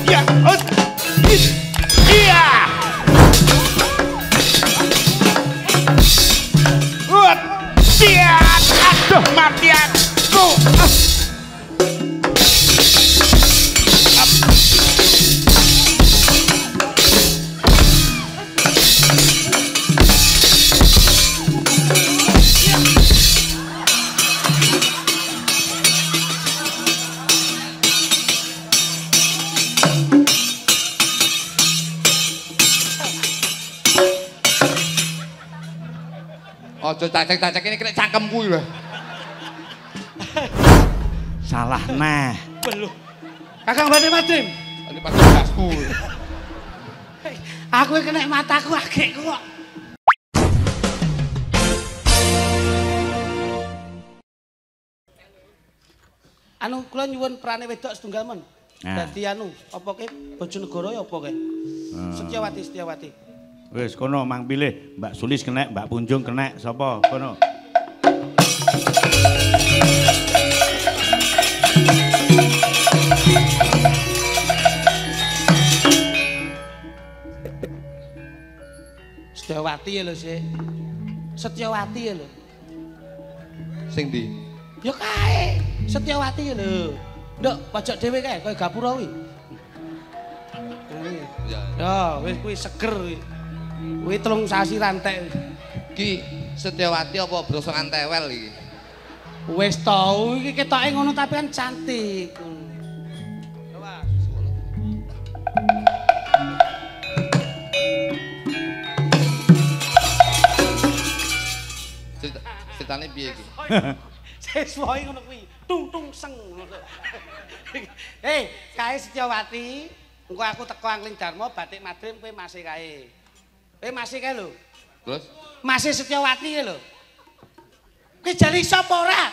Iya. Iya. Siap. Aduh mati aku. Ojo cacek-cacek ini kena cangkemku lho. Salah nah. Belum. Kakang Bani Madrim. Ini pakai gasku. Aku kena mataku agekku kok. Anu kula nyuwun perane wedok setunggal men. Dadi anu apa ke Bojonegoro ya apa ke? Setiawati. Wis kono mang pilih Mbak Sulis kena, Mbak Punjung kena, sapa kono. Setiawati ya lho sih. Setiawati ya lho. Sing ndi? Ya kae, Setiawati ya lho. Nduk, pojok dhewe kae kaya gapura kuwi. Ya, wis kuwi seger kuwi. Kuwi 3 sasi rantek. Ki Setiawati apa brosongan tewel iki? Wis tau iki ketoke ngono tapi kan cantik. Coba. Ceritane piye iki? Sesuai ngono kuwi. Tung seng. Hei, kae Setiawati, engko aku teko Angling Darma Batik Madrim kowe masih kae. Kowe masih kae lho. Terus? Masih Setiawati lho. Kowe jali sapa ora?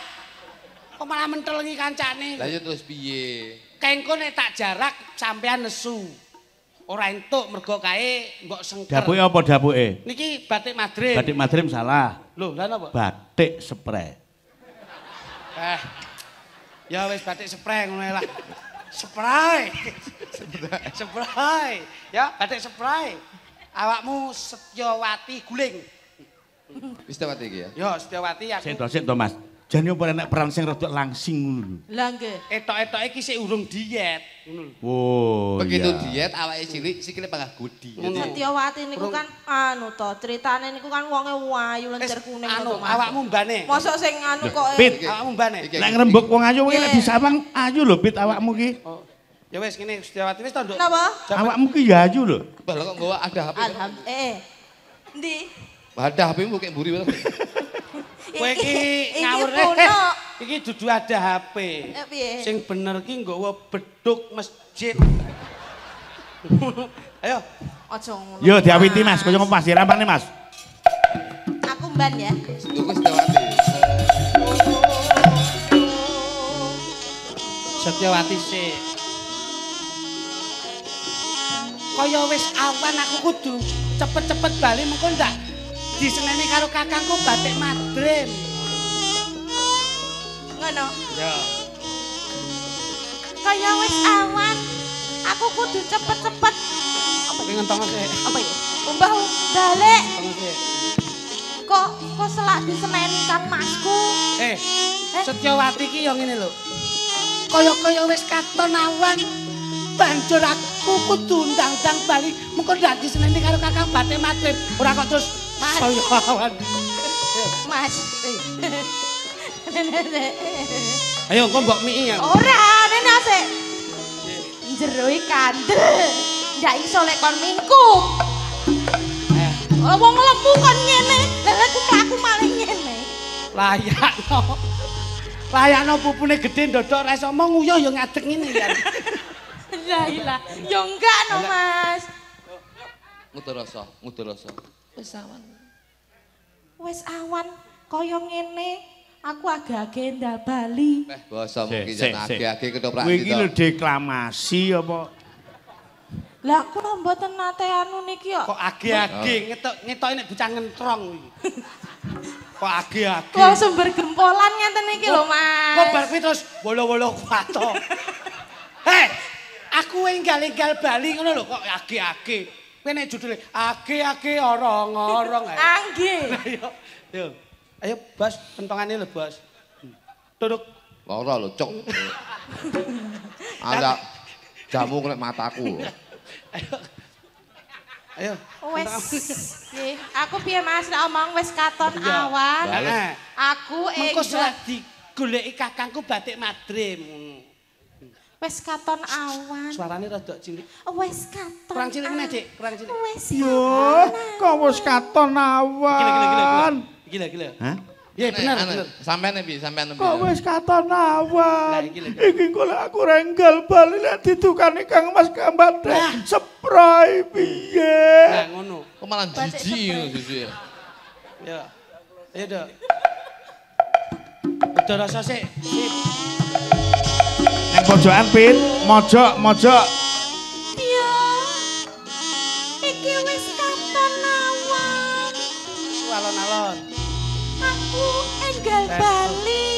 Kok malah mentelengi kancane. Lah yo terus piye? Kengko nek tak jarak sampean nesu. Ora entuk mergo kae mbok sengker. Dapuke apa dapuke? Niki Batik Madrim. Batik Madrim salah. Lho, lha napa? Batik spray. Ya wis batik spray ngono lah. Spray. Spray. Ya, batik spray. Awakmu Setiawati guling. Wis Setiawati iki ya? Ya, Setiawati aku. Sik to Mas. Jane apa enek peran sing rada langsing ngono lho. Lah nggih. Etok-etoke iki sik urung diet ngono lho. Oh. Begitu iya. diet awake cilik sikile panggah gudi. Setiawati niku kan anu to, critane niku kan wonge wayu lencer kuning Anu, awakmu mbane. Mosok sing anu kok Pit. Awakmu mbane. Nek ngrembug wong ayu kuwi nek disawang ayu lho Pit awakmu ki. Oh. Ya wis ngene Setiawati wis to, Nduk. Napa? Awakmu ki ya ayu lho. Bah kok nggawa ada HP. Alhamdulillah. Ndi? Ada HP-mu kek mburi wae. Kowe iki ngawur. Iki dudu ada HP. Piye? Sing bener ki nggawa beduk masjid. Ayo. Aja ngono. Yo diawiti Mas, kaya ngopo Mas, dirampane Mas. Aku mban ya. Tunggu Setiawati. Setiawati sik. Kaya wis awan aku kudu cepet-cepet bali mengko ndak diseneni karo kakangku Batik Madrim. Ngono. Ya. Kaya wis awan. Aku kudu cepet-cepet. Apa ki ngentong sik? Apa ya? Mbah balik. Ngentong sik. Kok selak diseneni Kang Masku. Setiawati ki ya ngene lho. Kaya wis katon awan. Banjur aku kudu ndang-ndang bali mengko ndak diseneni karo kakang Batik Madrim. Ora kok terus kaya awan. Mas. Ayo engko mbok miki ya. Ora, rene asik. Jero iki kandel. Ndak iso lek kon mingkuk. Wong lembu kon ngene, lha aku mlaku maling ngene. Layakno pupune gedhe ndodok ora iso omong nguyuh ya ngadeg ngene ya. Lah ilah, ya enggak no Mas. Ngudur rasa. Wis awan kaya ngene. Aku agak-agak ndabali. Basa mungkin jan age-age ketoprak Kowe iki lho deklamasi apa? Lah aku lho mboten nate anu niki kok. Kok age-age ngetoke nek bocah ngentrong iki. Kok age-age. Kok sumber gempolan ngeten iki lho Mas. Kok bar kuwi terus bolo-bolo kuwato. Hei, Aku enggal-enggal Bali ngono lho kok age-age. Kowe nek judule age-age orong-orong ae. Angge. Yo. Ayo Bos, pentongane lho Bos. Duduk. Lara lho, cuk. Ada jamu kena mataku. Ayo. Wes. Nggih, aku piye Mas nek omong wis katon awan. Heeh. Aku Mengko enggal selak digoleki kakangku batik madrim. wis katon awan. Suarane rada cilik. Wis katon. Kurang cilik meneh, Dik. Kurang cilik. Wis. Yo, kok wis katon awan. Gila. Hah? Iya bener. Sampeyan piye? Sampeyan piye? Kok wis katon awan. Lah, iki lho. Iki kok lek aku renggal Bali lek ditukani Kang Mas Gambat. Spray piye? Nah ngono. Kok malah jijik ngono sih. Ya. Ayo, Dok. Udah rasa sik. Sip. Nang pojokan Pin, mojok. Yo. Iki wis katon awan. Alon-alon. Aku enggal Bali.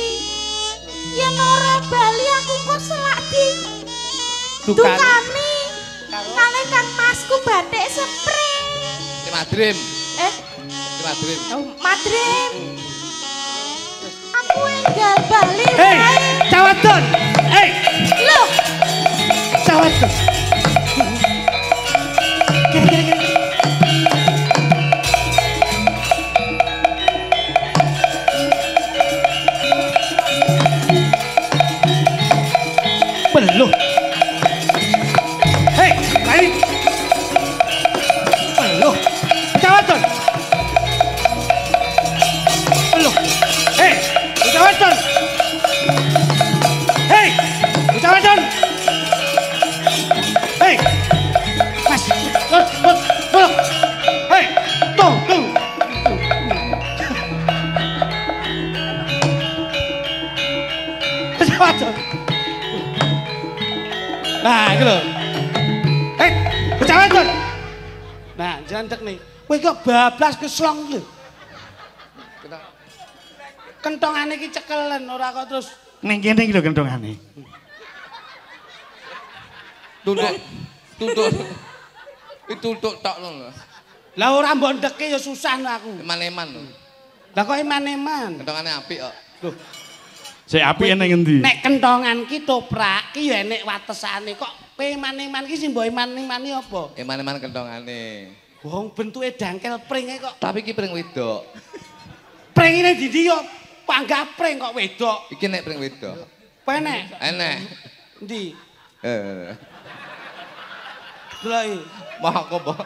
Yen ora Bali aku kok selak di tukani. Kale kan masku batik spray. Ki Madrim. Ki Madrim. Oh, Madrim. Aku enggal Bali. Hei, cawadon. Hei, Loh, cawadon. Kira. Belum. Hei, lari. Belum. Cawadon. Belum. Hei, cawadon. Hei, cawadon. Hei. Mas, belum. Hei, tunggu. Cawadon. Nah, iki lho. Hei, cawadon. Nah, jantek nih. Kowe kok bablas keslong lho. Kentongane iki cekelen ora kok terus Ning kene iki lho kentongane. Tutuk. Ditutuk tok lho. lah ora mbok ndeke ya susah no aku. Eman-eman. Lah kok eman-eman. Kentongane apik kok. Loh, Sik apike ning endi? nek kentongan ki toprak ki ya enek watesane kok kowe eman-eman ki sing mbok eman-emani apa? Eman-eman kentongane. Wong bentuke dangkel pringe kok. Tapi iki pring wedok. Pringine ndi yo panggah pring kok wedok. Iki nek pring wedok. Penek. Enek. Ndi? Deloki. Mah kok, Mbok.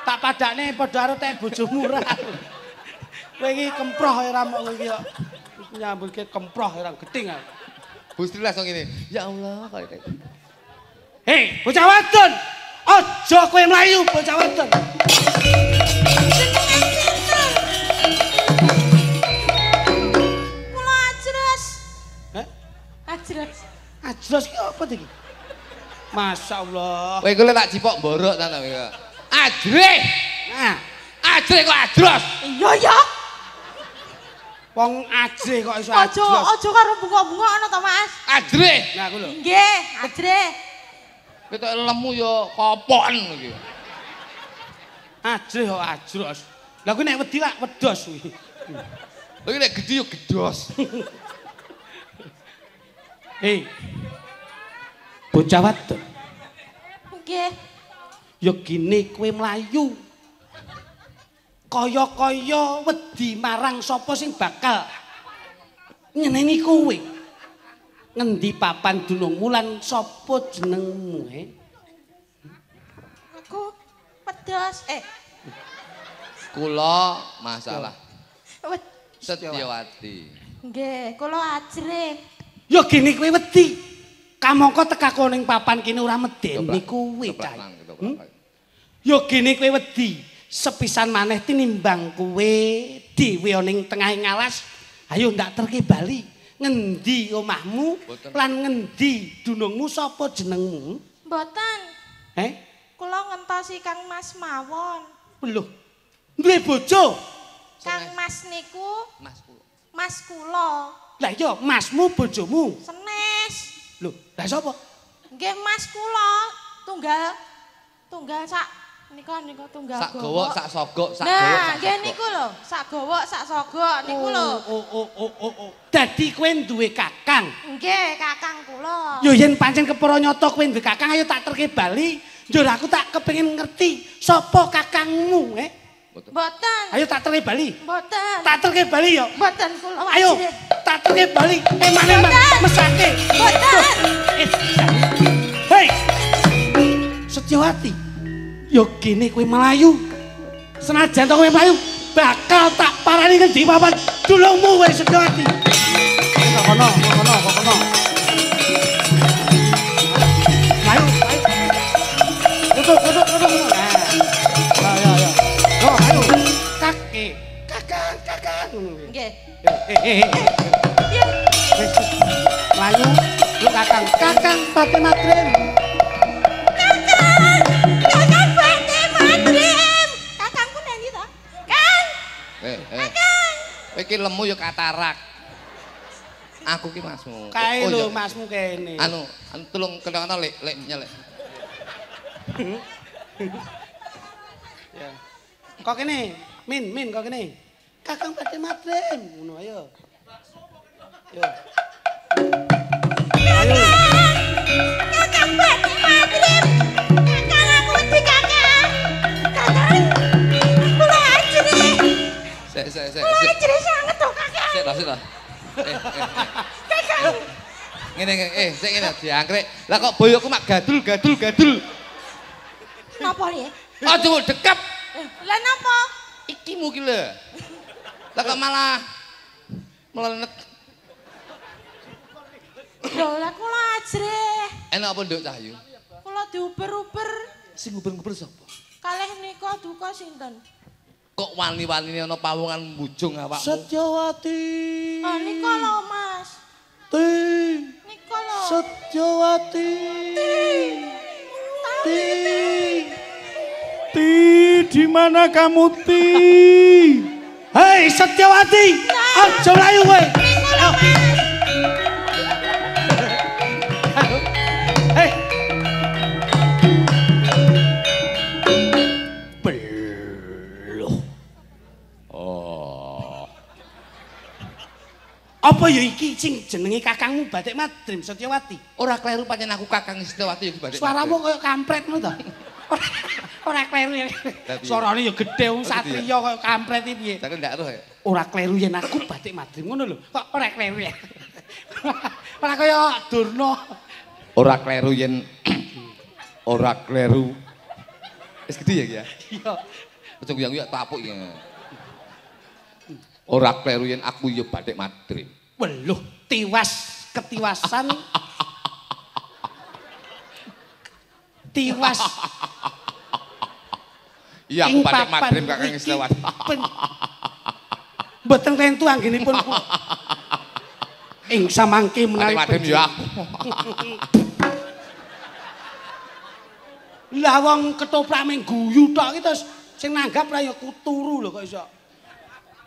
Tak padakne padha karo teh bojomu ra. Kowe iki kemproh ora mok iki kok. Nyambulke kemproh ora geding aku. Gusti langsung ngene. Ya Allah, kok iki. Hei, bocah wadon. Aja kowe mlayu bocah wadon. kula ajres. Heh? Ajres. Ajros ki apa iki? Masyaallah. Kowe iku lek tak jipok mborok ta kowe. Ajrih. Nah, Ajrih kok ajros. Iya ya. wong ajre kok iso Aja ajros. aja karo bunga-bunga ana to, Mas. Ajrih. Nah, aku lho. Nggih, ajre. Ketok lemu yo kopon iki. Ajre kok ajros. Lah kuwi nek wedi lak wedos kuwi. Lha iki nek gedhi yo gedos. Hei. Bocah wadon. Nggih. Ya gini kowe mlayu. Kaya-kaya wedi marang sapa sing bakal nyeneni kowe. Ngendi papan dunungmu lan sapa jenengmu, Aku pedos. Kula masalah Wed- Setyawati. Nggih, kula ajre. Ya gini kowe wedi. Kamangka tekako ning papan kene ora medeni kowe, Cah. Ya gini kowe wedi. Sepisan maneh tinimbang kowe dhewe ning tengahing alas. Ayo ndak terke bali. Ngendi omahmu lan ngendi dunungmu sapa jenengmu? Mboten. Kula ngentosi Kang Mas mawon. Lho. Duwe bojo? Kang Mas niku Mas kula. Mas kula. Lah iya, masmu bojomu. Senes. Lho, lah sapa? Nggih Mas kula tunggal sak nika tunggal sak gowok, sak sogok, sak nah, gowok, sak nggih sogok. niku lho, sak gowok, sak sogok niku lho. Oh. Dadi kowe duwe kakang. Nggih, kakang kula. Yo yen pancen kepara nyata kowe duwe kakang ayo tak terke bali. Njur aku tak kepengin ngerti sapa kakangmu, Mboten. Ayo tak terke bali. Mboten. Tak terke bali yo. Mboten kula. Ayo tak terke bali. Emang mesake. Mboten. Hei. Setyawati. Yo kene kowe Melayu. Senajan to kowe Melayu, bakal tak parani ngendi papan dulungmu wis Setyawati. Kok kono. Ayo. Duduk. Nah. Ya. Yo, ayo. Kakang. Nggih. Melayu, lu kakang Pate Madrim. Kakang Pate Madrim. Kakangku nanti to? Kang. Kowe iki lemu ya katarak. Aku ki masmu. Kae lho iya. masmu kene. Anu tulung kenal lek nyelek. Ya. Kok kene? Min kok kene. Kakang Pate Madrim. Ngono ayo. Yo. Ayo. Kakang Pate Madrim. Kakang aku wedi kakang. Kakang. Kula ajri. Sik. Kula ajri sanget to kakang. Sik lah. Kakang. Ngene sik ngene diangkrek. Lah kok boyoku mak gadul. Napa ya? Aja kok dekap. Lah napa? Ikimu ki lho. Lah kok malah melenet. Lho lah kula ajri. Enak apa nduk Cahyu? Kula diuber-uber. Sing nguber-nguber sapa? Kalih nika duka sinten? Kok wani-wanine ana pawongan mbujung awakmu? Setyawati. Ah nika lho Mas. Ti. Nika lho. Setyawati. Ti, di mana kamu Ti? Hei Setyawati, aja mlayu kowe. Hei. Beluh. Oh. Apa ya iki sing jenenge kakangmu Batik Madrim Setyawati? Ora kleru pancen aku kakang Setyawati ya Batik. Suaramu koyo kampret ngono to. Ora kleru ya. Suarane ya gedhe wong satriya koyo kampret iki piye. Tapi ndak roh ya. Ora kleru yen aku Batik Madrim ngono lho. Kok ora kleru ya. Ora kaya Durna. Ora kleru yen ora kleru. Wis gede ya iki ya. Iya. Aja guyang-guyang tapuk ya. Ora kleru yen aku ya Batik Madrim. Weluh, ketiwasan. Tiwas. Iya, aku Batik Madrim kakang Setyawati. Mboten tentu anggenipun. Ing samangke menawi Batik Madrim ya aku. Lah wong ketoprak ming guyu tok iki terus sing nanggap ra ya kuturu lho kok iso.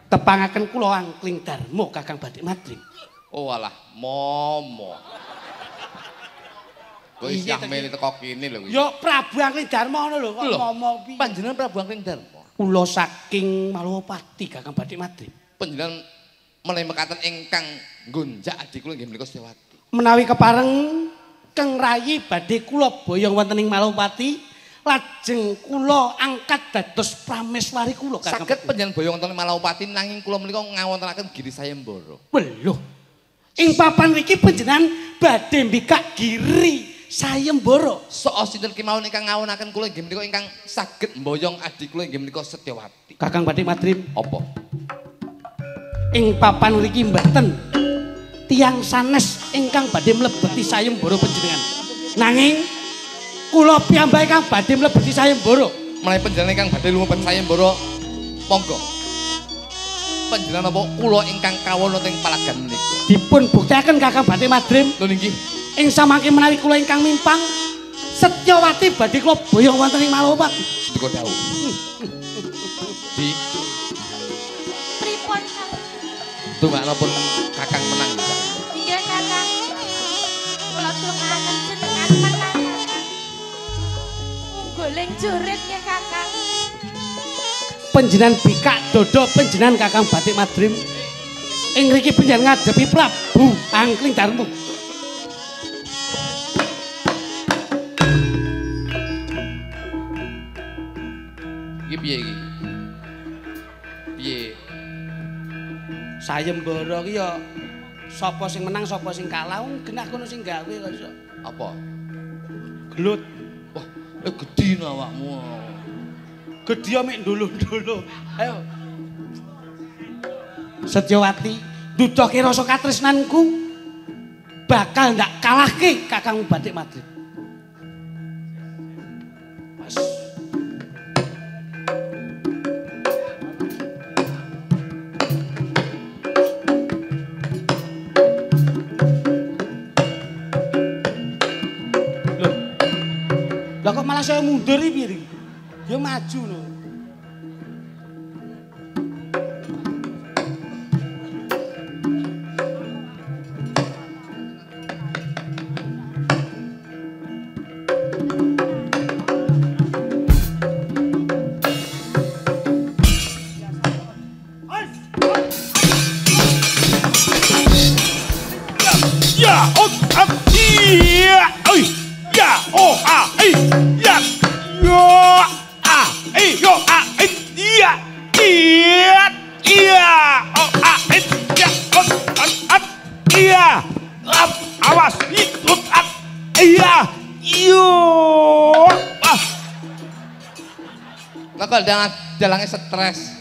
Tepangaken kula angkling darma Kakang Batik Madrim. Oh alah, momo. Kowe Iya, isih mene teko kene lho kuwi. Ya Prabu Angkling Darma ngono lho kok ngomong piye. Panjenengan Prabu Angkling Darma. Kula saking Malawapati Kakang Batik Madrim. Panjenengan menawi mekaten ingkang nggonjak adik kula nggih menika Setyawati. Menawi kepareng Keng Rayi badhe kula boyong wonten ing Malawapati, lajeng kula angkat dados prameswari kula Kakang. Saged panjenengan boyong wonten Malawapati nanging kula menika ngawontenaken Giri Sayembara. Weluh. Ing papan mriki panjenengan badhe mbikak Giri Sayembara. Sok sinten kemawon ingkang ngawunaken kula nggih menika ingkang saged mboyong adik kula nggih menika Setyawati. Kakang Batik Madrim, Apa? ing papan mriki mboten tiyang sanes ingkang badhe mlebeti sayembara panjenengan. Nanging kula piyambake kang badhe mlebeti sayembara. Menawi panjenengan ingkang badhe lumebet sayembara, monggo. Panjenengan napa kula ingkang kawon wonten palagan menika. Dipun buktekaken Kakang Batik Madrim, Lho nggih. ing samangke menawi kula ingkang mimpang Setyawati badhe kula boyong wonten ing Malawapati. Sedika dawuh. Di Pripun Kang? donganipun Kakang menang. Inggih Kakang. Kula tunggaken jenengan menang. Goleng jurit ya Kakang. Panjenengan bikak dodo panjenengan Kakang Batik Madrim. Ing mriki panjenengan ngadepi Prabu Angkling Darmo. Iki piye iki? Piye? Sayembara ki ya sapa sing menang sapa sing kalah genah kono sing gawe kok iso. Apa? Gelut. Wah, gedhi awakmu. Gedhi mek ndolo-ndolo. Ayo. Setyawati, dudohke rasa katresnanku bakal ndak kalahke Kakang Batik Madrim. Mas. Lah kok malah saya mundur iki piye iki? Ya maju lho. Awas, ikut iya, Kok dalange stres.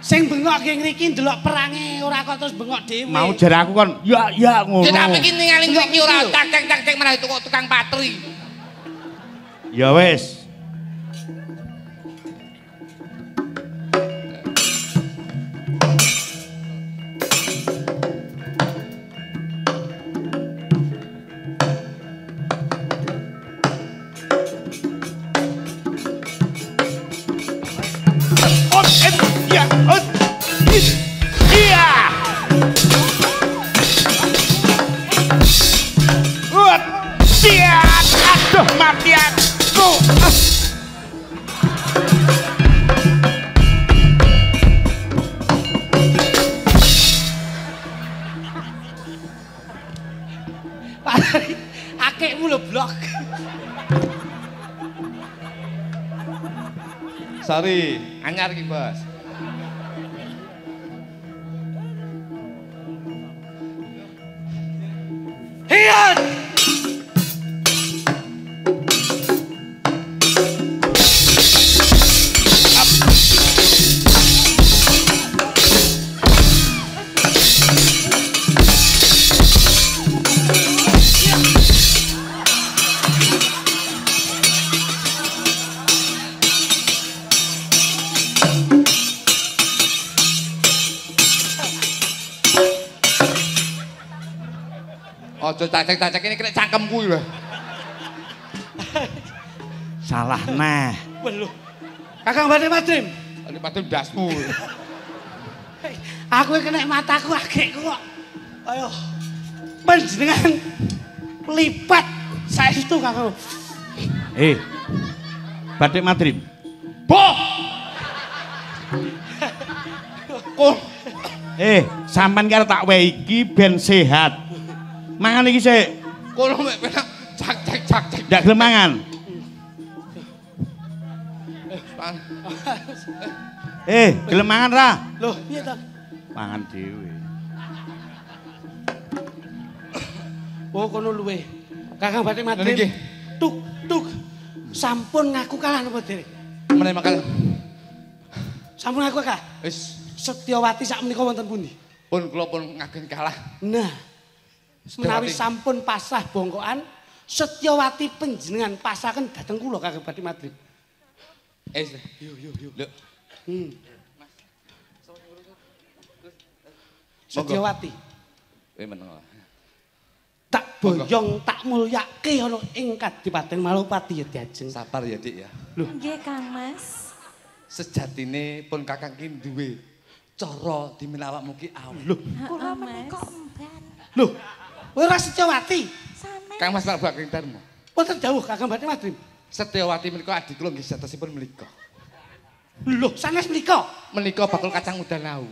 Sing bengok ki ngriki ndelok perange ora kok terus bengok dhewe. mau jar aku kon, ya ngono. Kenapa iki ningali ngriki ora tak meneh tukang patri. Ya wis. Aduh, mati aku. Akekmu lho blok. Sorry, anyar iki, Bos. Hiat. Ojo tacek-tacek ini kena cangkemku lho. Salah nah. Lho. Kakang Batik Madrim. Ini pasti dasmu. Aku kena mataku akekku kok. Ayo. Panjenengan lipat saestu Kakang. Batik Madrim. Boh. Kok Sampean karo tak wehi iki ben sehat. Mangan iki sik. kono mek penak cak. Ndak gelem mangan. Gelem mangan ra? Loh, piye to? Mangan dhewe. Oh, kono luwe. Kakang Batik Madrim. Niki. Tuk. Sampun ngaku kalah napa derek? Meneh makal. Sampun ngaku kalah. Wis, Setyawati sak menika wonten pundi? pun kula pun ngagem kalah. Nah, menawi sampun pasrah bongkokan, Setyawati panjenengan pasaken dhateng kula Kakang Batik Madrim. Yo. Lho. Setyawati. Meneng. Tak boyong tak mulyake ana ing Kadipaten Malupati ya diajeng. Sabar ya, Dik ya. Nggih Kang Mas. Sejatine pun Kakang ki duwe cara dimen awakmu ki awuh. Kula menika emban. Lho, kowe ora Setyawati. Sampe Kang Mas Prabu Angkling Darmo. Wonten dawuh Kakang Bathik Madrim. Setyawati menika adik kula nggih jatosipun menika. Lho, sanes menika. Menika bakul kacang udanau.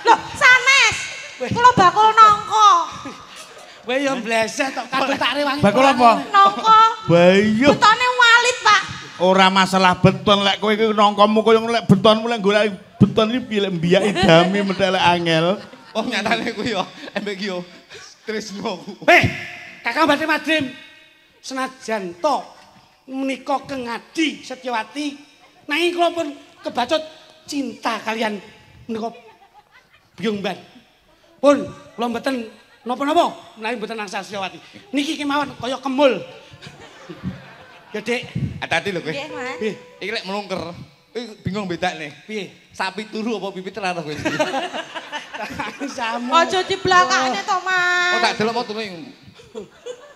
Loh, sanes. Kula bakul nangka. Kowe yo bleseh tok kadung tak rewangi. Bakul apa? Nangka. Bayo. Betone walit, Pak. Ora masalah beton lek kowe iki nangkamu koyo lek betonmu lek golek beton iki piye lek mbiyake dami metelek angel. Oh nyatane kuwi yo embek iki yo tresno. Kakang Bathik Madrim. Senajan to menika kengadi Setyawati nanging kula pun kebacut cinta kalian menika Byung Ban. Pun kula mboten napa-napa nanging mboten nangsal Setyawati. Niki kemawon kaya kemul. Ya, Dik. Hati-hati lho kowe. Nggih, Mas. Piye? Iki lek melungker, bingung bedakne. Piye? Sapi turu apa pipit ora kowe. Samu. Aja di belakangnya to, Mas. Oh tak delok mau turu.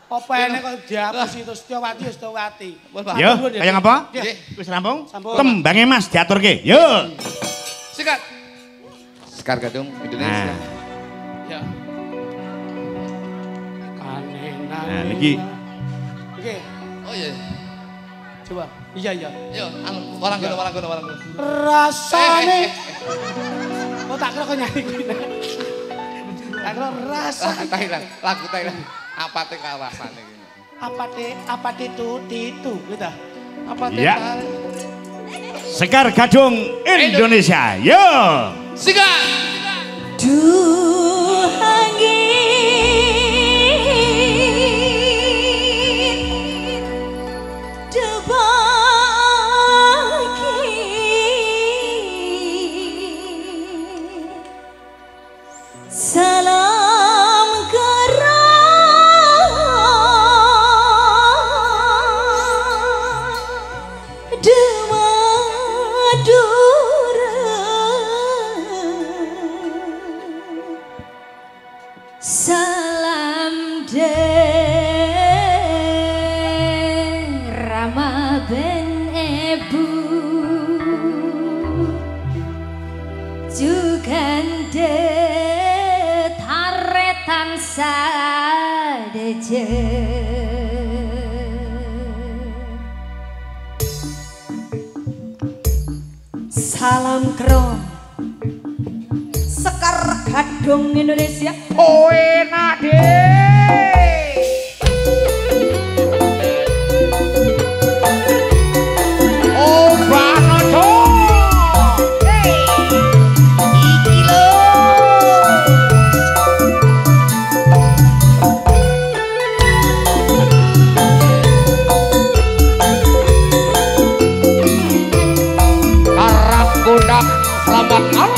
Apa enek kok dihapus itu Setyawati ya Setyawati. Yo, kaya ngapa? Nggih. Wis rampung? Sampun. Tembange Mas diaturke. Yo. Sikat. Sekar Gadung Indonesia. Nah. Ya. Nah, niki. Nggih. Oh iya. Coba. Iya. Yo, anu warang kono. Rasane. Oh tak kira kok nyanyi kuwi. Tak kira rasane. Lagu Thailand. Apa teh rasane iki? Apa itu gitu. Apa teh? Ya. Sekar Gadung Indonesia. Yo. Sikat. Duh angin debaki salam gerang salam Rama ben Ebu Jugande taretan sadeje salam kron Sekar Gadung Indonesia. Kowe nade. Oh, Banoto. Iki lho. Arab Kundak selamat malam.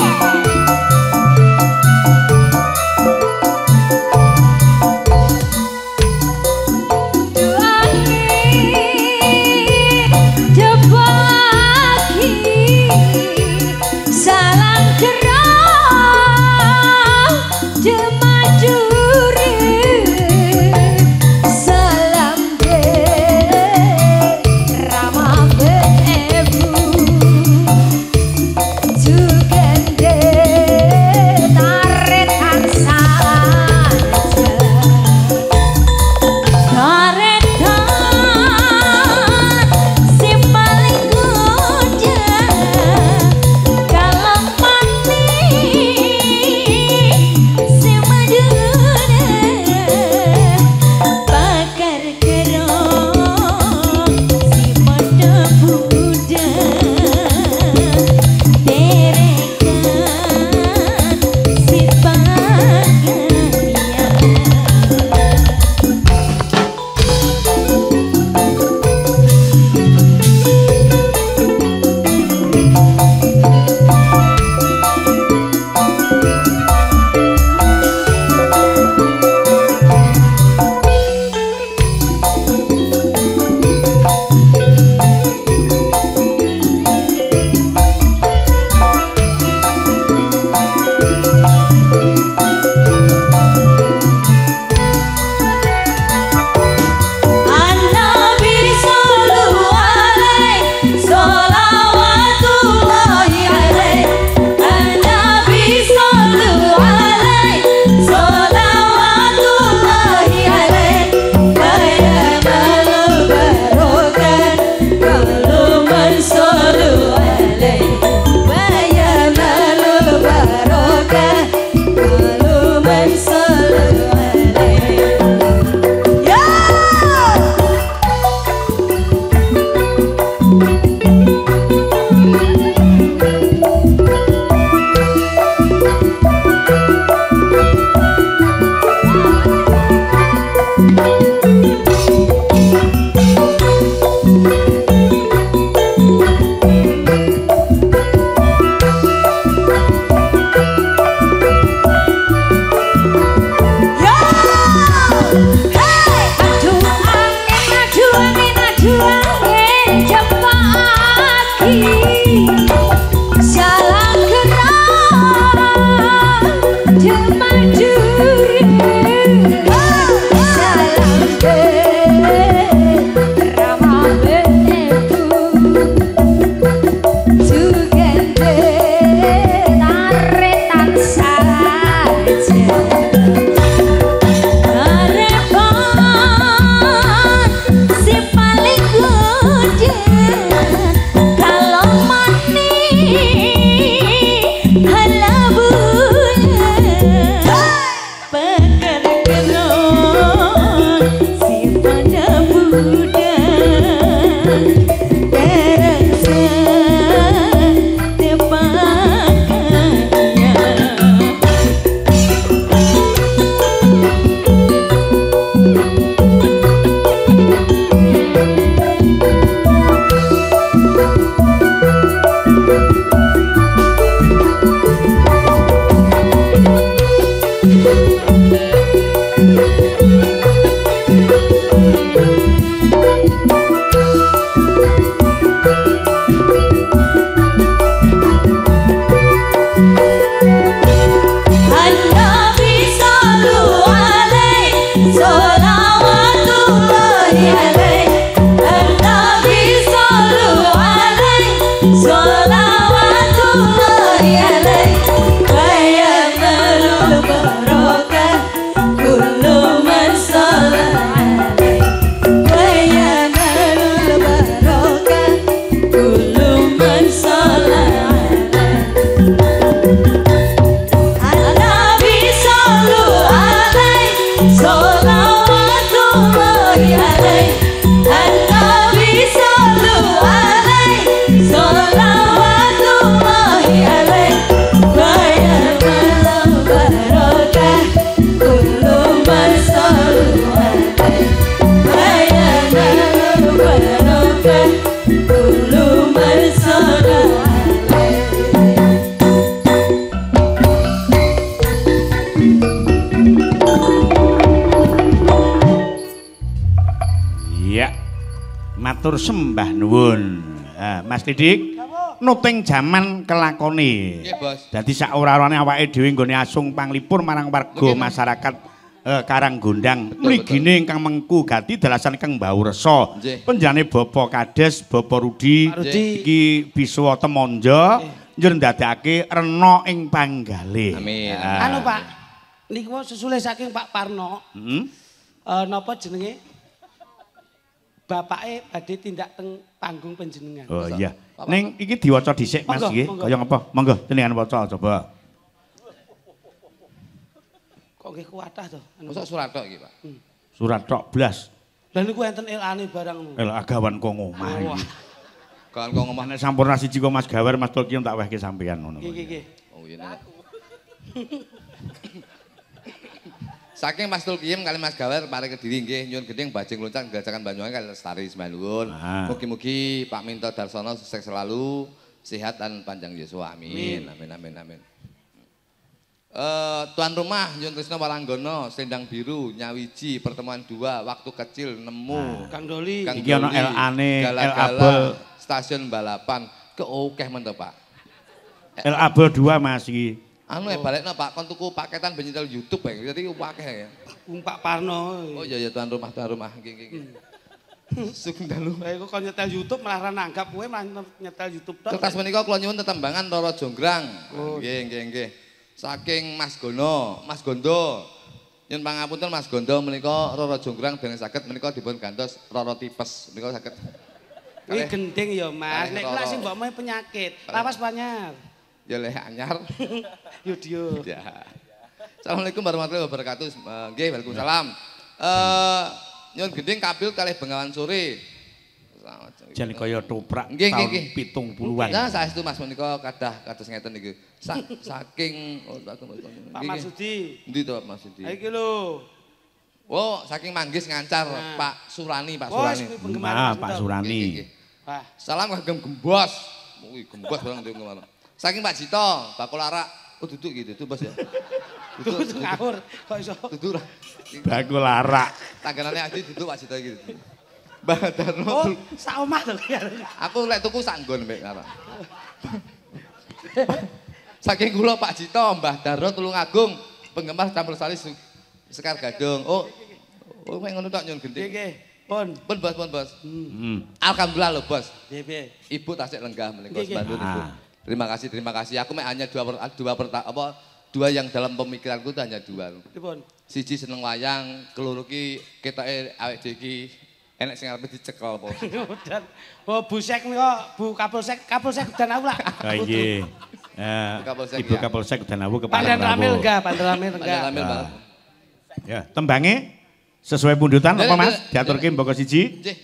Sholawatullahi alaihi An-Nabi sallu alaihi Sholawatullahi alaihi Wa yamalul barokah kullu man shalla alaihi Wa yamalul barokah kullu man shalla An-Nabi sallu alaihi Sholawatullahi alaihi An-Nabi sallu alaihi Sholawatullahi alaihi Wa yamalul barokah kullu man sallu alaihi Wa yamalul barokah kullu man sallu alaihi Iya. Matur sembah nuwun. Mas Didik, nuting jaman kelakone. Nggih, Bos. Dadi sak ora-orane awake dhewe nggone asung panglipur marang warga Nggih, Mas. masyarakat Karanggondang. Betul, Mligine ingkang mengku gati dalasan Kang Mbau Resa. Nggih. Penjane Bapak Kades, Bapak Rudi, Pak Rudi. iki Biswa Temanja njur ndadekake rena ing panggale. Amin. Anu Pak, niku susule saking Pak Parno. Heeh. Napa jenenge? Bapake badhe tindak teng panggung panjenengan. Oh iya. Pak Ning iki diwaca dhisik Mas Monggo, nggih. monggo. Kaya ngapa? Monggo jenengan waca coba. Kok nggih kuatah to? Anu. Mosok surat tok iki, Pak. Surat tok blas. Lah niku enten elane barang. El agawan kok ngomah Wah. iki. Kan kok ngomong Nek sampurna siji kok Mas Gawer Mas Tulkian tak wehke sampean ngono. Nggih nggih. oh iya. Nek. Saking Mas Tulkiem kali Mas Gawer pare Kediri nggih nyuwun gedeng bajing loncang gajakan Banyuwangi kali lestari semanun. Ah. Mugi-mugi Pak Minto Darsono sukses selalu, sehat dan panjang Yuswa. Amin. Amin amin amin. Tuan rumah Nyun Trisno Walanggono, Selendang Biru, Nyawiji, Pertemuan 2, Waktu Kecil, Nemu, Kang Doli. Kang Iki ana Doli, LA-ne, Gala-gala, L-Abel. Stasiun Balapan, keokeh men to, Pak. El Abel 2 Mas iki. Anu balikno Pak, kon tuku paketan benyetel YouTube bae. Jadi akeh ya. Pak Parno. Oh iya ya tuan rumah nggih nggih nggih. Sugeng dalu. Lah iku kon nyetel YouTube malah ra nanggap kowe malah nyetel YouTube tok. Kertas menika kula nyuwun tetembangan Roro Jonggrang. Nggih nggih nggih. Saking Mas Gono, Mas Gondo. Nyuwun pangapunten Mas Gondo menika Roro Jonggrang dereng saged menika dipun gantos Roro tipes. Menika saged. Kuwi gending ya Mas. kalih Nek kuwi Roro. sing mbok mau penyakit. Lawas panyar. Ya leh anyar. Yudio. Ya. Assalamualaikum warahmatullahi wabarakatuh. Nggih, waalaikumsalam. Nyuwun gending kabil kalih Bengawan Sore. Jan kaya toprak Nggih, nggih, nggih. tahun 70-an. Nah, saestu Mas menika kados ngeten niku. Saking Pak Marsudi. Endi to Pak Marsudi? Ha iki lho. Oh, saking Manggis ngancar Nah. Pak Surani, Pak Oh, Surani. kuwi penggemar Nah, Mas Pak Utoh. Nggih, Surani. nggih. Wah, Salam kagem Gembos. Wih, Gembos barang ndek ngono. Saking Pak Jito, bakul arak. Oh, duduk gitu, itu Bos ya. tuh ngawur kok iso. Duduk lah. Bakul arak. Tangganane Adi duduk Pak Jito iki. Mbah Darno. Oh, sak omah lho ya. Aku lek tuku sanggon mbek arak. Saking kula Pak Jito, Mbah Darno Tulungagung, penggemar campur sari Sekar Gadung. Oh, mek ngono tok nyun Nggih gending. nggih. Pun. Pun Bos, pun Bos. Alhamdulillah lho Bos. Nggih piye? Ibu tasik lenggah menika Nggih, nggih. Bandung Ibu. Terima kasih. Aku mek hanya dua yang dalam pemikiranku itu hanya dua. Pripun? Siji seneng wayang, keloro ki ketoke awake dhewe iki enek sing arepe dicekel apa. Dan oh Busek nika Bu Kapolsek dan aku lah. Ah nggih. Kapolsek, Ibu ya. Kapolsek dan aku ke Pandan Ramil Prabowo. enggak, Pandan Ramil Panjang enggak. ambil Pak. Ya, tembange sesuai pundutan apa Mas? Diaturke mboko siji. Nggih.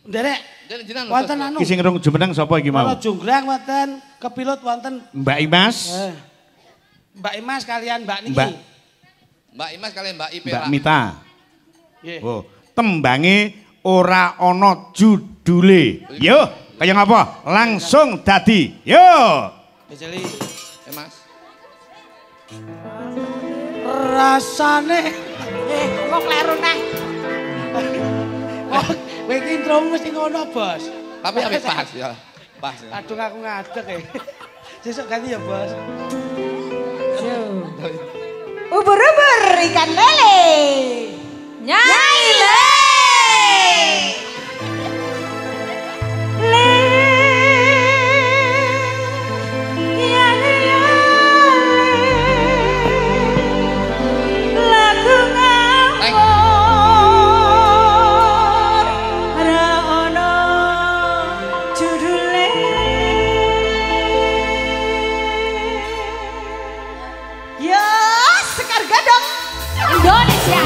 Nderek. Jeneng jenengan lho, Wonten Bos. anu. Iki sing rung jumeneng sapa iki mau? Kalau jonggrang wonten, kepilut wonten. Mbak Imas, Mbak Imas kalian Mbak niki. Mbak Imas kalian Mbak Ipe. Mbak Mita. Nggih. Oh, tembange ora ana judule. Yo, kaya ngapa? Langsung dadi. Yo. Beceli. Mas. Rasane Kok kleru neh. oh, kowe iki intromu mesti ngono, Bos. Tapi apik pas ya. Pas. Ya. Aduh aku ngadeg e. Sesuk ganti ya, Bos. Ubur-ubur ikan lele. Nyai le. Sekar Gadok Indonesia.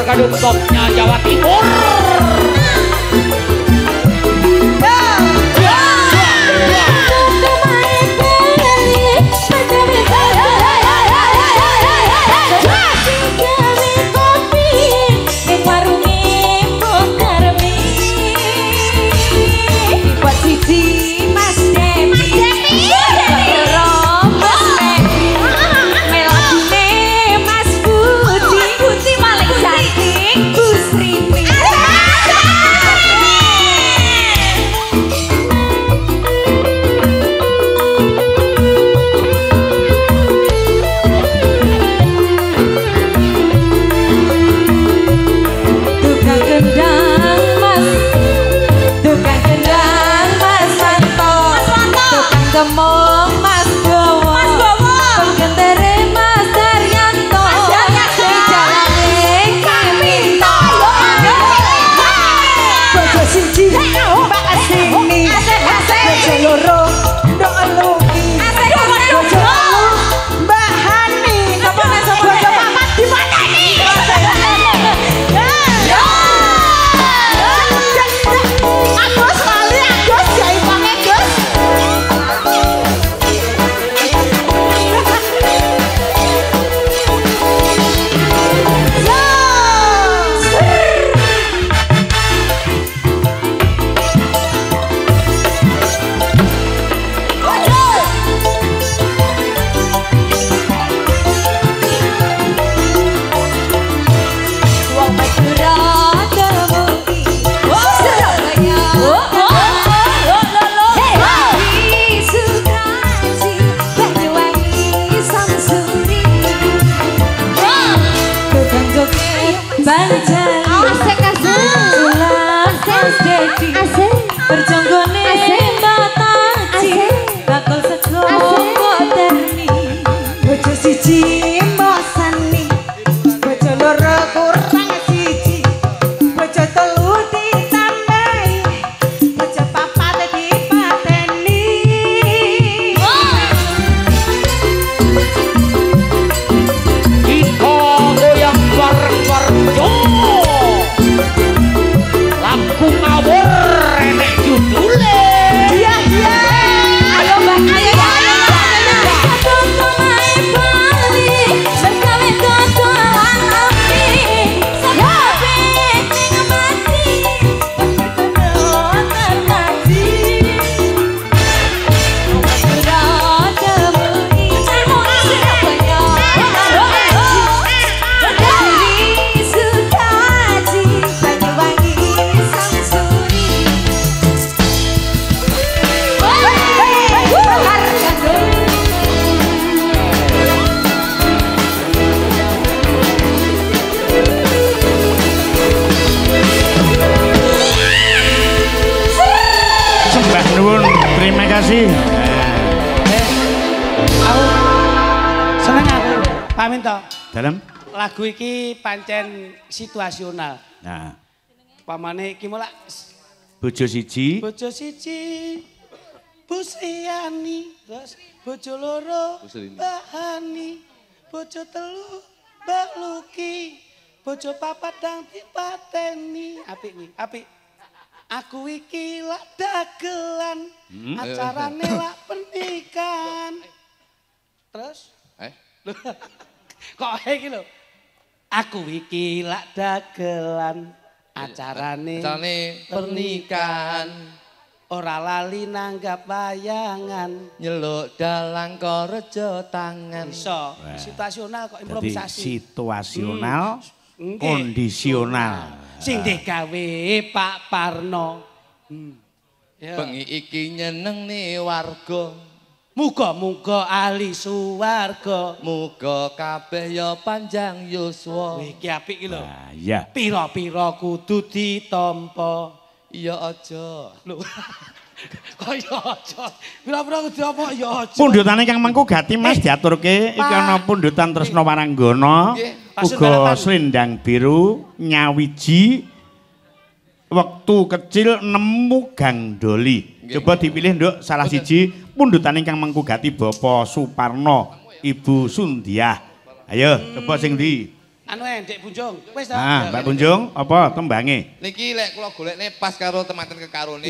Gadung topnya Jawa Timur. Bu Sri Terima kasih. Aku seneng aku. Pamit to. Dalam Lagu iki pancen situasional. nah Pamane iki mulak bojo siji bojo siji Busiani, terus bojo loro Bahani, bojo telu Mbak Luki, bojo papat dang dipateni. Apik kuwi, apik. Aku iki lak dagelan, acarane lak pernikahan. Terus? Kok iki lho? Aku iki lak dagelan, acarane pernikahan. Ora lali nanggap wayangan, nyeluk dalang kok rejo tangan. Iso, situasional kok improvisasi. Situasional, kondisional. Sing digawe Pak Parno. Bengi iki nyenengne warga. Muga-muga ahli suwarga. Muga kabeh ya panjang yuswa. Iki apik iki lho. Iya. Pira-pira kudu ditampa. Iya aja. Lho. Kok ya aja. Pira-pira kudu apa ya aja. Pundutane Kang Mangku Gati Mas diaturke iki ana pundutan Tresna Waranggana. Uga Slendang Biru nyawiji wektu kecil nemu Gang Doli. Coba dipilih nduk salah siji pundutan Kang Mangku Gati Bapak Suparno, Ibu Sundiah. Ayo coba sing ndi? Anu Dek Bunjung. Wis ta? Ah, Mbak Bunjung apa tembange? Niki lek kula golekne pas karo temanten kekarone.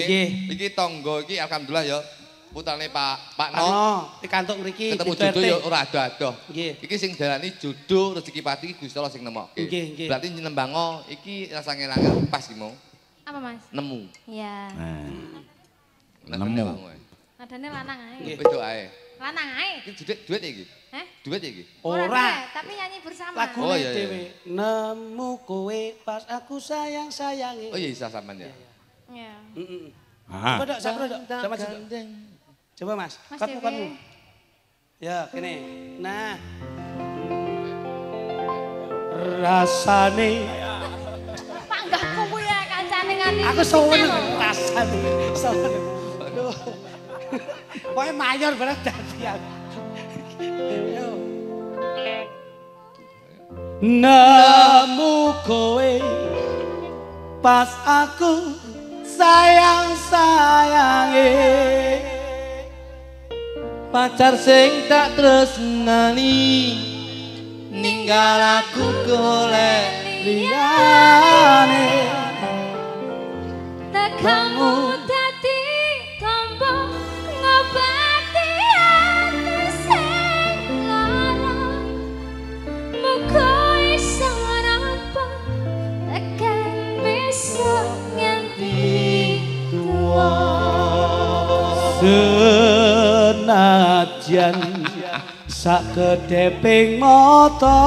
Iki tangga iki alhamdulillah ya. Putrane Pak No. Pikantuk mriki ketemu jodoh ya ora adoh-adoh. Iki sing darani jodoh rezeki pati iki Gusti Allah sing nemokke. Berarti nembang iki rasane langit pas iki mau. Apa Mas? Nemu. Iya. Nemu. Nadane lanang ae. Wedok ae. Lanang ae. Iki duit iki. Duit iki. Ora, tapi nyanyi bersama. Lagune dhewe. Nemu kowe pas aku sayang-sayange. Oh iya isa sampean ya. Iya. Heeh. Ah. Sama coba Mas, katmu. Ya, kene. Nah. Rasane Panggah kuwi ya kancane ngene. aku sowen rasane. Sowen. Aduh. Pokoke mayor barang dadi aku. Nemu kowe pas aku sayang-sayange Pacar sing tak tresnani ninggal aku golek liyane Kamu dadi tombo ngobati ati sing lara Muga iso nampa tekan besok nganti tua Senajan sakedheping mata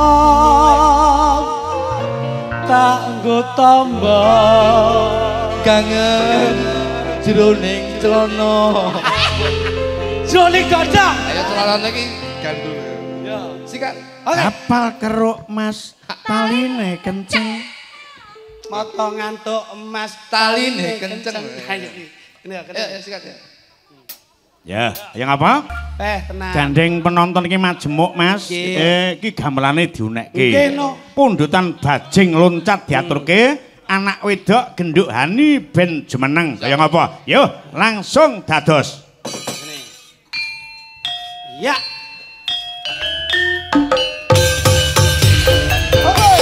kanggo tamba kangen jroning celana. Jroning dada. Ayo celana iki gandul. Ya. Sikat. Apal keruk Mas, taline kenceng. Mata ngantuk emas Taline kenceng. Ayo Ayo sikat ya. Ya, yang apa? Tenang. Gandeng penonton iki majemuk Mas. Iki gamelane diunekke. Pundutan bajing loncat diaturke, anak wedok genduk hani ben jumeneng. Kaya ngapa? Yo, langsung dados. Ya. Oh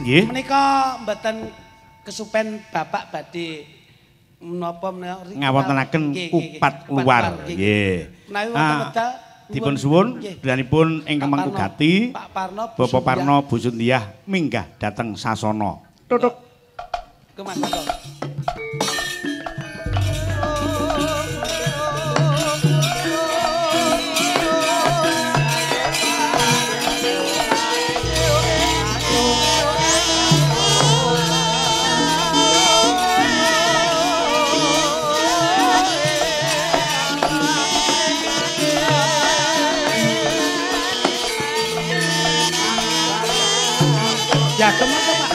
Nggih. Menika mboten kesupen Bapak badhe menapa ngawontenaken kupat luar. Nggih. Menawi wonten wedal dipun suwun bilanipun ing Kemeng Kugati Bapak Parno Bu Sundiah minggah dhateng sasana. Tutuk. Mas monggo. Ya kemana Pak?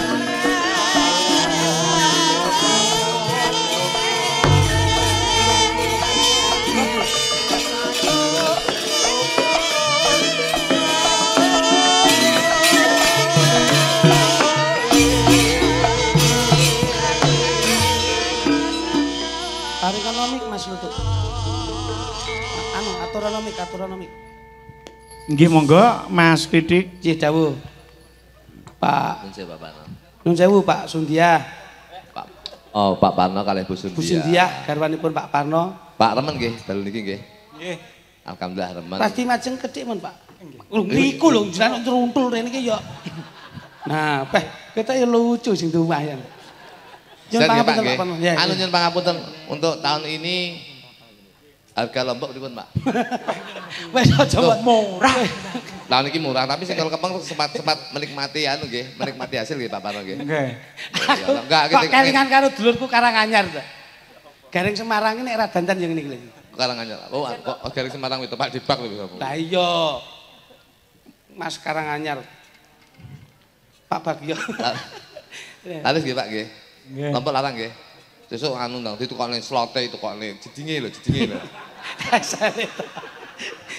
Tarikonomik Mas Lutut. Anu aturonomik. Nggih monggo Mas Kritik. Nggih dawuh. Pak. Nun sewu Pak Sundiah. Pak Parno kalih Bu Sundiah. Bu Sundiah garwanipun Pak Parno. Pak remen nggih dalu niki nggih. Nggih. Alhamdulillah remen. Pasti majeng kedhik men Pak. Niku lho jenengan truntul rene iki ya. Nah, kita ya lucu sing lumayan. Nyun pangapunten Pak Parno. Anu nyun pangapunten untuk tahun ini harga Lombok pripun Pak? Wes aja murah. Tahun ini murah, tapi sing kalau Kemeng sempat menikmati anu nggih, menikmati hasil nggih Pak Parno nggih. Nggih. Enggak Kok kelingan karo dulurku Karanganyar to. Garing Semarang ini nek dandan yang niki lho. Karanganyar. Oh, kok Garing Semarang itu Pak Dibak lho. Lah iya. Mas Karanganyar. Pak Bagio. Laris nggih Pak nggih. Lombok larang nggih. Sesuk anu ndang ditukokne slote ditukokne jedinge lho. Asale to.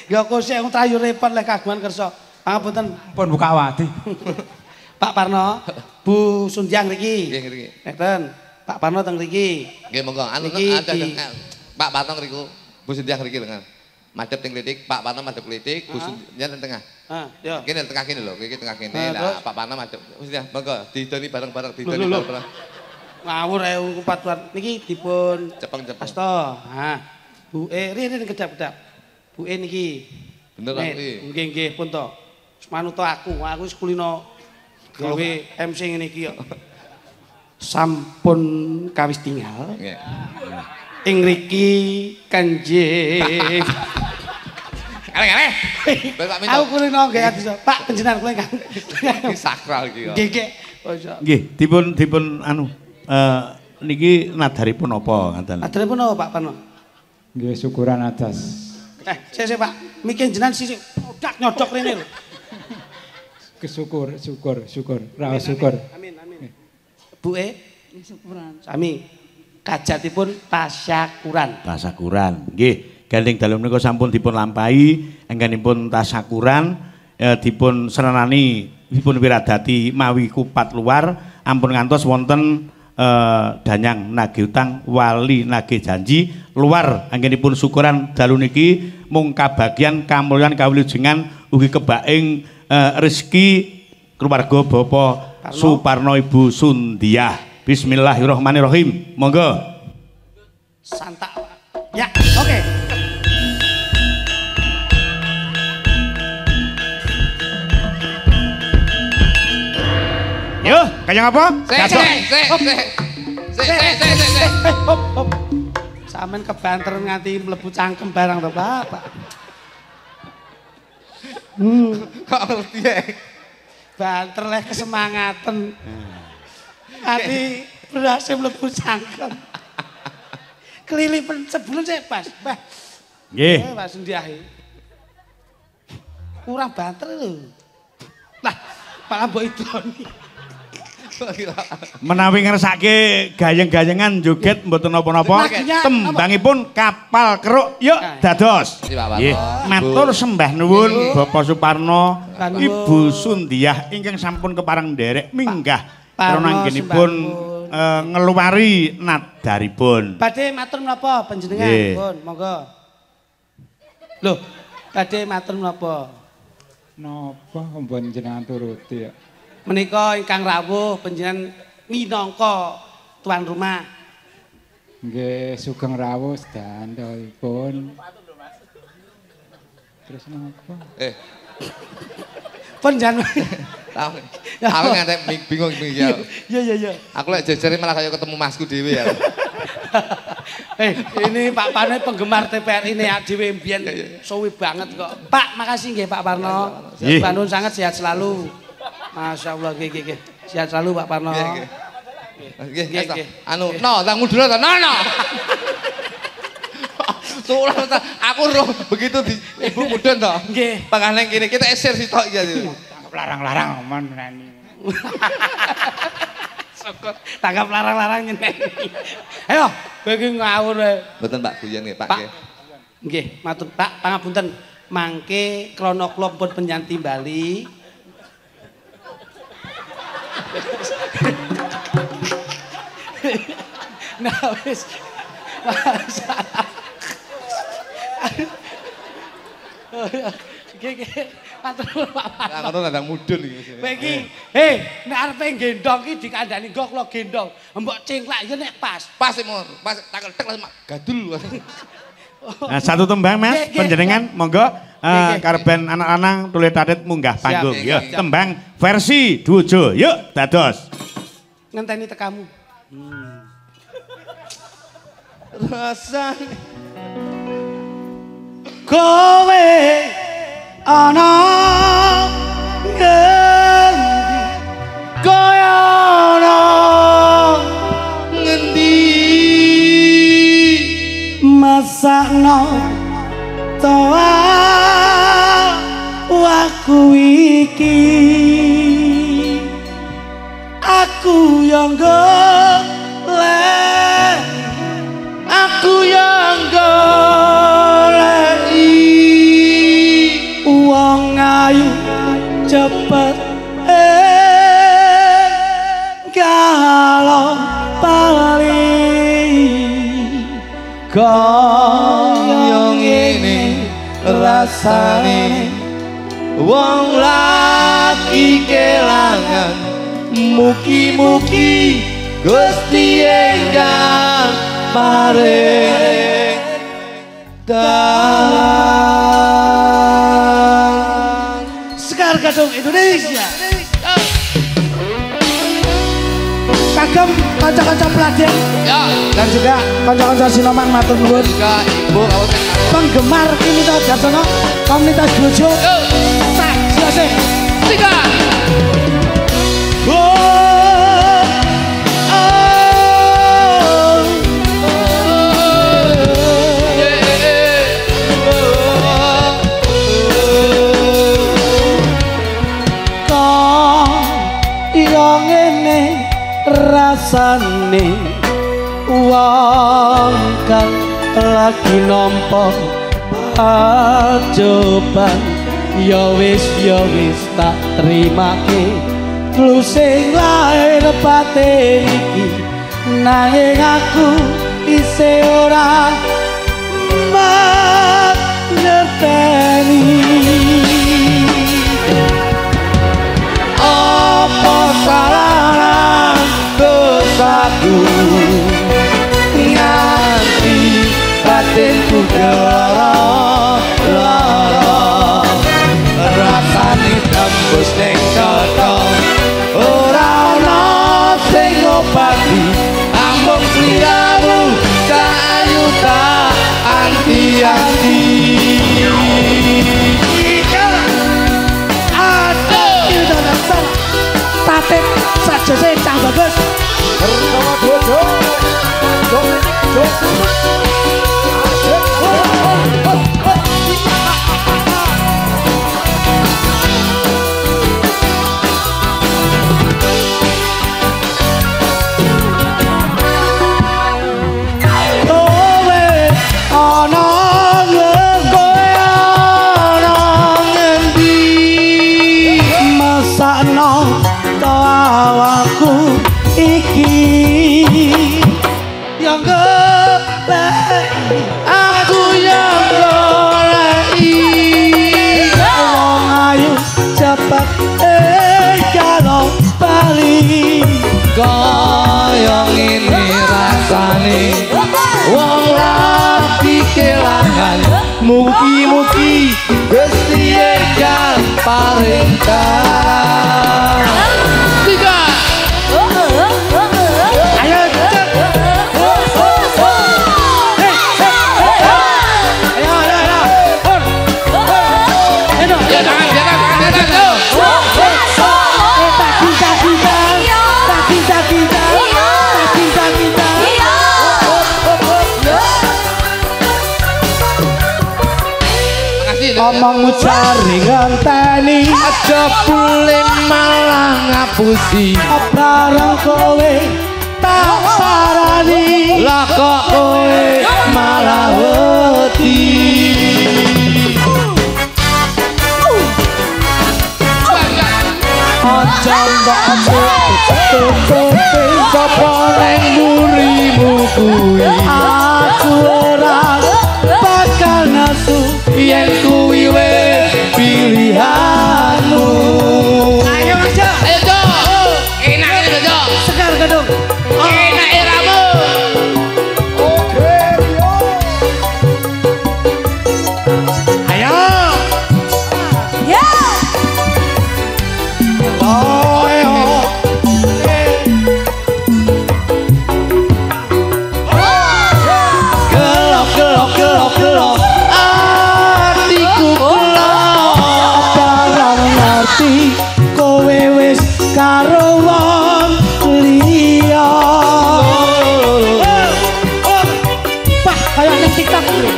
Ya kok sik trayu repot lek kagungan kersa. Pangapunten pun buka wati. Pak Parno, Bu Sundiang ngriki. Nggih ngriki. Neten, Pak Parno teng mriki. Nggih monggo. Anu Pak Parno ngriku, Bu Sundiang ngriki lengan. Madhep teng klitik, Pak Parno madhep klitik, Bu Sundiang teng tengah. Yo. Kene tengah kene lho, iki tengah kene. Lah Pak Parno madhep. Bu Sundiang monggo didoni bareng-bareng, didoni bareng-bareng. Ngawur ae kupatuan niki dipun Cepeng. Asta. Ha. Bu rene kedap-kedap. Bu niki. Bener iki. Nggih pun to. Manut aku wis kulino gawe MC ngene iki kok. Sampun kawis tinggal. Nggih. Ing mriki kanjeng. Kaleh. Pak Minto. Aku kulino nggih ati Pak panjenengan kowe kan. Iki sakral iki kok. Nggih. Nggih, dipun anu niki nadaripun apa ngaten? Nadaripun apa Pak Parno? Nggih syukuran atas. Sik Pak, mikir jenengan sisik nyodok rene lho. Syukur. Raos syukur. Amin. Bu syukuran. Sami kajatipun tasyakuran. Tasyakuran. Nggih, gandeng dalu menika sampun dipun lampahi engganipun tasyakuran dipun serenani dipun wiradati mawi kupat luar ampun ngantos wonten danyang nagih utang wali nagih janji luar anggenipun syukuran dalu niki mung kabagyan kamulyan kawilujengan ugi kebaing rezeki keluarga Bapak Suparno Ibu Sundiah. Bismillahirrahmanirrahim. Monggo. Santak. Ya, oke. Yo, kaya apa? Sik. Hop. Sampeyan kebanter nganti mlebu cangkem barang to, Bapak. Kok ngerti ya? Banter leh kesemangaten. Nganti berhasil mlebu cangkem. Kelilipan sebelum saya pas. Nggih. Pak Sundiah. Kurang banter lho. Lah, Pak mbok idoni. Menawi ngersake gayeng-gayengan joget mboten napa-napa tembangipun kapal keruk yuk dados. Nggih, matur sembah nuwun Bapak Suparno Ibu Sundiah ingkang sampun kepareng nderek minggah karo anggenipun ngeluari nadaripun. Badhe matur menapa panjenengan pun monggo. Loh, badhe matur menapa? Napa ampun jenengan turuti ya. Menika ingkang rawuh panjenengan minangka tuan rumah. Nggih, sugeng rawuh sedandalipun. Terus napa? Panjenengan Tahu. Aku ngantek bingung ya. Iya. Aku lek jejere malah kayak ketemu masku dhewe ya. Ini Pak Parno penggemar TPRI ini dhewe mbiyen suwi banget kok. Pak, makasih nggih Pak Parno. Bandung sangat sehat selalu. Masya Allah, nggih. Sehat selalu Pak Parno. Nggih. Anu, no, tak mundur ta. No. Soalnya aku roh begitu di ibu mudun toh. Nggih. Panganan kene kita eser sitok ya. Larang-larang aman nani. Tanggap larang-larang nyeneni. Ayo, bagi ngawur wae. Mboten Pak guyon nggih Pak nggih. Nggih, matur Pak, pangapunten. Mangke krana kula pun penyanti Bali. Nah wis. Matur Pak. Ngono nandang mudun iki. Kowe iki, nek arepe gendong iki dikandani nggo kula gendong. Mbok cingklak ya nek pas. Pas takel tek langsung gadul. Nah, satu tembang Mas, panjenengan monggo karben anak-anak tulis tatit munggah panggung. Yuk, tembang versi Dujo. Yuk, dados. Ngenteni tekamu. Rasa kowe ana ngendi kaya ana ngendi masakno toa waku iki aku yang golek aku yang goleki wong ayu cepet kalau bali kaya ngene rasane wong laki kelangan mugi-mugi Gusti engkang paring Sekar Gadung Indonesia. Kagem kanca-kanca pelatihan dan juga kanca-kanca sinoman matur nuwun. Juga Ibu Kabupaten Penggemar Kimita Darsono komunitas Dujo. Sak siase. 3. Rasane wong kang lagi nampa pacoban ya wis tak trimake lu sing lair batin iki nanging aku isih ora ngerteni apa salah dosaku nganti batinku lara rasane tembus ning dada ora ana sing ngobati amung sliramu kayu tak anti-anti Tatik sajose cang bagus bersama Dojo aku yang goleki wong ayu cepet kalau wong lagi kelangan mugi-mugi Gusti enggal paringkan. Tiga. Ayo cek. Ayo. Ya jangan. Omongmu cari ngenteni aja boleh malah ngapusi barang kowe tak parani lah kok kowe malah wedi. aja mbok tutupi sapa neng murimu kuwi aku ora bakal nasu yen kuwi wis pilihanmu. ayo Mas Jo, Ayo Jo, enak ini Jo, segar gedung enak iramu. ayo Ya. Gelok atiku gelok barang ngerti kowe wis karo wong liya. Pak, kaya ning TikTok iki.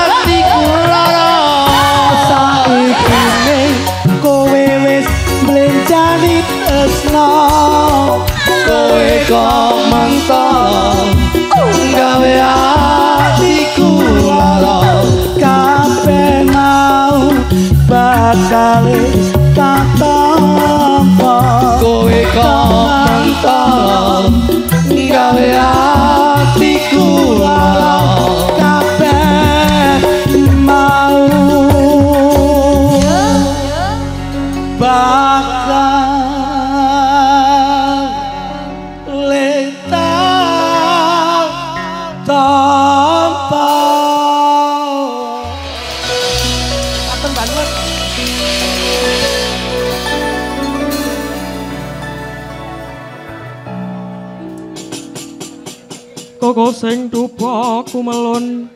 atiku lara Saiki kowe wis mblencani tresno. kowe kok mentol gawe atiku lara Kabeh mau bakal tak tampa. kowe kok mentol gawe atiku lara Kabeh mau bakal letang tanpa. Aten banget. Koko sing dupa kumelun